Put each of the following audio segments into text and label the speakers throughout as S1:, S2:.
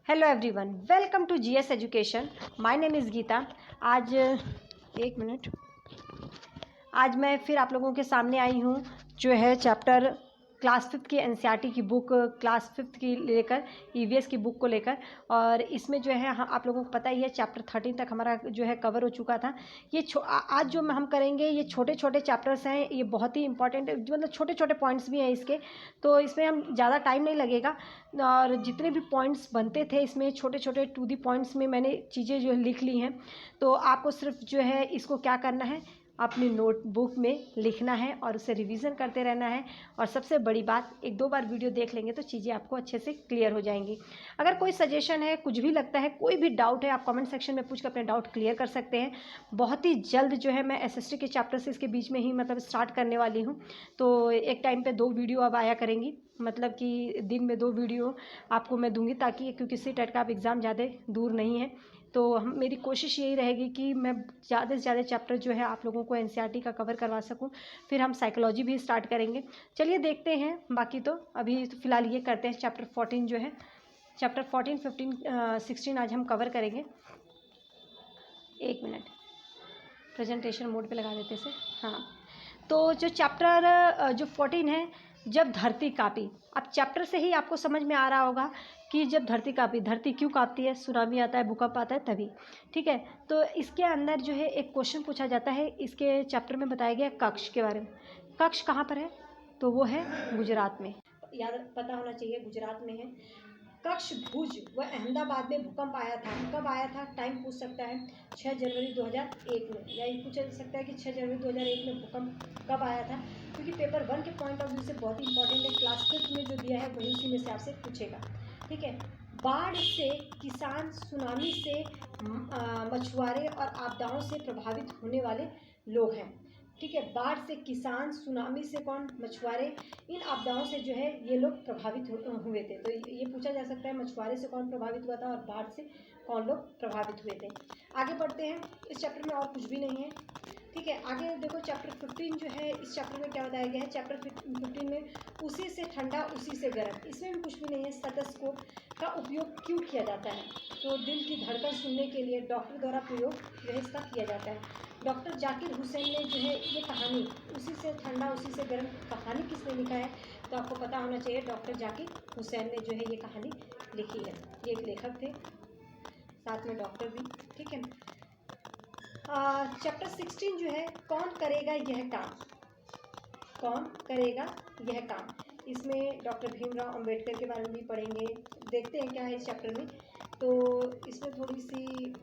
S1: Hello everyone, welcome to GS education. My name is Geeta. आज एक minute, आज मैं फिर आप लोगों के सामने आई हूँ जो है चैप्टर क्लास 5 की एनसीईआरटी की बुक क्लास 5 की लेकर ईवीएस की बुक को लेकर। और इसमें जो है आप लोगों को पता ही है चैप्टर 13 तक हमारा जो है कवर हो चुका था। ये आज जो हम करेंगे ये छोटे छोटे चैप्टर्स हैं, ये बहुत ही इंपॉर्टेंट मतलब छोटे छोटे पॉइंट्स भी हैं इसके, तो इसमें हम ज़्यादा टाइम नहीं लगेगा। और जितने भी पॉइंट्स बनते थे इसमें छोटे छोटे टू दी पॉइंट्स में मैंने चीज़ें जो लिख ली हैं। तो आपको सिर्फ जो है इसको क्या करना है, अपनी नोटबुक में लिखना है और उसे रिवीजन करते रहना है। और सबसे बड़ी बात, एक दो बार वीडियो देख लेंगे तो चीज़ें आपको अच्छे से क्लियर हो जाएंगी। अगर कोई सजेशन है, कुछ भी लगता है, कोई भी डाउट है, आप कमेंट सेक्शन में पूछ कर अपने डाउट क्लियर कर सकते हैं। बहुत ही जल्द जो है मैं एसएसटी के चैप्टर से इसके बीच में ही मतलब स्टार्ट करने वाली हूँ। तो एक टाइम पे 2 वीडियो अब आया करेंगी, मतलब कि दिन में 2 वीडियो आपको मैं दूंगी, ताकि क्योंकि सीटेट का अब एग्ज़ाम ज़्यादा दूर नहीं है। तो मेरी कोशिश यही रहेगी कि मैं ज़्यादा से ज़्यादा चैप्टर जो है आप लोगों को एनसीईआरटी का कवर करवा सकूं। फिर हम साइकोलॉजी भी स्टार्ट करेंगे। चलिए देखते हैं, बाकी तो अभी तो फ़िलहाल ये करते हैं। चैप्टर 14 जो है, चैप्टर 14, 15, 16 आज हम कवर करेंगे। एक मिनट, प्रेजेंटेशन मोड पे लगा देते से। हाँ, तो जो चैप्टर जो 14 है, जब धरती कांपी। अब चैप्टर से ही आपको समझ में आ रहा होगा कि जब धरती कांपी, धरती क्यों कांपती है, सुनामी आता है, भूकंप आता है तभी। ठीक है, तो इसके अंदर जो है एक क्वेश्चन पूछा जाता है। इसके चैप्टर में बताया गया कक्ष के बारे में। कक्ष कहाँ पर है, तो वो है गुजरात में। याद पता होना चाहिए, गुजरात में है कक्ष। भुज व अहमदाबाद में भूकंप आया था। कब आया था, टाइम पूछ सकता है, 6 जनवरी 2001 में। या ये पूछा जा सकता है कि 6 जनवरी 2001 में भूकंप कब आया था, क्योंकि पेपर 1 के पॉइंट ऑफ व्यू से बहुत ही इंपॉर्टेंट है। क्लास 5 में जो दिया है वही उसी में से आपसे पूछेगा। ठीक है, बाढ़ से किसान, सुनामी से मछुआरे और आपदाओं से प्रभावित होने वाले लोग हैं। ठीक है, बाढ़ से किसान, सुनामी से कौन, मछुआरे, इन आपदाओं से जो है ये लोग प्रभावित हुए थे। तो ये पूछा जा सकता है मछुआरे से कौन प्रभावित हुआ था और बाढ़ से कौन लोग प्रभावित हुए थे। आगे बढ़ते हैं, इस चैप्टर में और कुछ भी नहीं है। ठीक है, आगे देखो चैप्टर 15 जो है, इस चैप्टर में क्या बताया गया है। चैप्टर 15 में उसी से ठंडा उसी से गर्म, इसमें भी कुछ भी नहीं है। स्टेथोस्कोप का उपयोग क्यों किया जाता है, तो दिल की धड़कन सुनने के लिए डॉक्टर द्वारा प्रयोग जो है इसका किया जाता है। डॉक्टर जाकिर हुसैन ने जो है ये कहानी, उसी से ठंडा उसी से गर्म कहानी किसने लिखा है, तो आपको पता होना चाहिए डॉक्टर जाकिर हुसैन ने जो है ये कहानी लिखी है। ये एक लेखक थे, साथ में डॉक्टर भी। ठीक है, चैप्टर 16 जो है, कौन करेगा यह काम, कौन करेगा यह काम। इसमें डॉक्टर भीमराव अंबेडकर के बारे में भी पढ़ेंगे। देखते हैं क्या है इस चैप्टर में, तो इसमें थोड़ी सी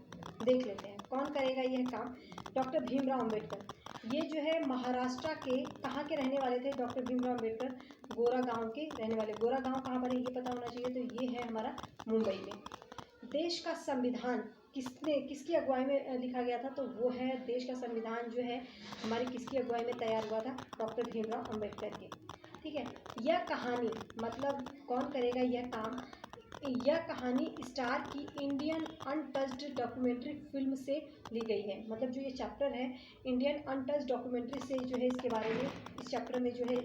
S1: देख लेते हैं। कौन करेगा यह काम, डॉक्टर भीमराव अंबेडकर। ये जो है महाराष्ट्र के कहाँ के रहने वाले थे, डॉक्टर भीमराव अंबेडकर गोरा गांव के रहने वाले। गोरा गांव कहाँ पर है ये पता होना चाहिए, तो ये है हमारा मुंबई में। देश का संविधान किसकी अगुवाई में लिखा गया था, तो वो है, देश का संविधान जो है हमारी किसकी अगुवाई में तैयार हुआ था, डॉक्टर भीमराव अंबेडकर के। ठीक है, यह कहानी मतलब कौन करेगा यह काम, यह कहानी स्टार की इंडियन अनटच्ड डॉक्यूमेंट्री फिल्म से ली गई है। मतलब जो ये चैप्टर है इंडियन अनटच्ड डॉक्यूमेंट्री से जो है इसके बारे में, इस चैप्टर में जो है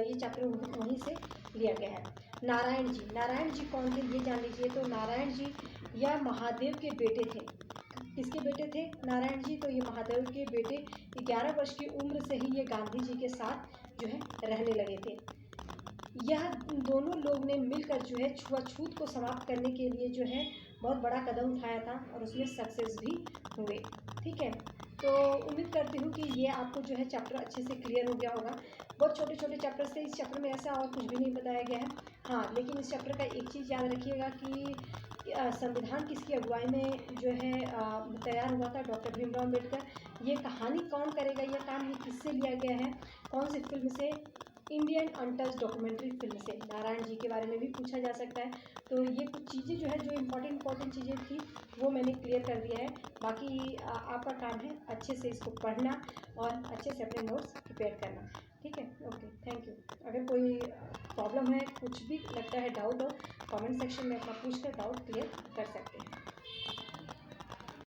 S1: ये चैप्टर वहीं से लिया गया है। नारायण जी, नारायण जी कौन थे ये जान लीजिए। तो नारायण जी यह महादेव के बेटे थे। किसके बेटे थे नारायण जी, तो ये महादेव के बेटे। 11 वर्ष की उम्र से ही ये गांधी जी के साथ जो है रहने लगे थे। यह दोनों लोग ने मिलकर जो है छुआछूत को समाप्त करने के लिए जो है बहुत बड़ा कदम उठाया था और उसमें सक्सेस भी हुए। ठीक है, तो उम्मीद करती हूँ कि ये आपको जो है चैप्टर अच्छे से क्लियर हो गया होगा। बहुत छोटे छोटे चैप्टर थे, इस चैप्टर में ऐसा और कुछ भी नहीं बताया गया है। हाँ, लेकिन इस चैप्टर का एक चीज़ याद रखिएगा कि संविधान किसकी अगुवाई में जो है तैयार हुआ था, डॉक्टर भीमराव अम्बेडकर। ये कहानी कौन करेगा यह काम, ये किससे लिया गया है, कौन सी फिल्म से, इंडियन अनटच्ड डॉक्यूमेंट्री फिल्म से। नारायण जी के बारे में भी पूछा जा सकता है। तो ये कुछ चीज़ें जो है, जो इम्पोर्टेंट चीज़ें थी वो मैंने क्लियर कर दिया है। बाकी आपका काम है अच्छे से इसको पढ़ना और अच्छे से अपने नोट्स प्रिपेयर करना। ठीक है, ओके, थैंक यू। अगर कोई प्रॉब्लम है, कुछ भी लगता है, डाउट हो, कमेंट सेक्शन में अपना पूछ कर डाउट क्लियर कर सकते हैं।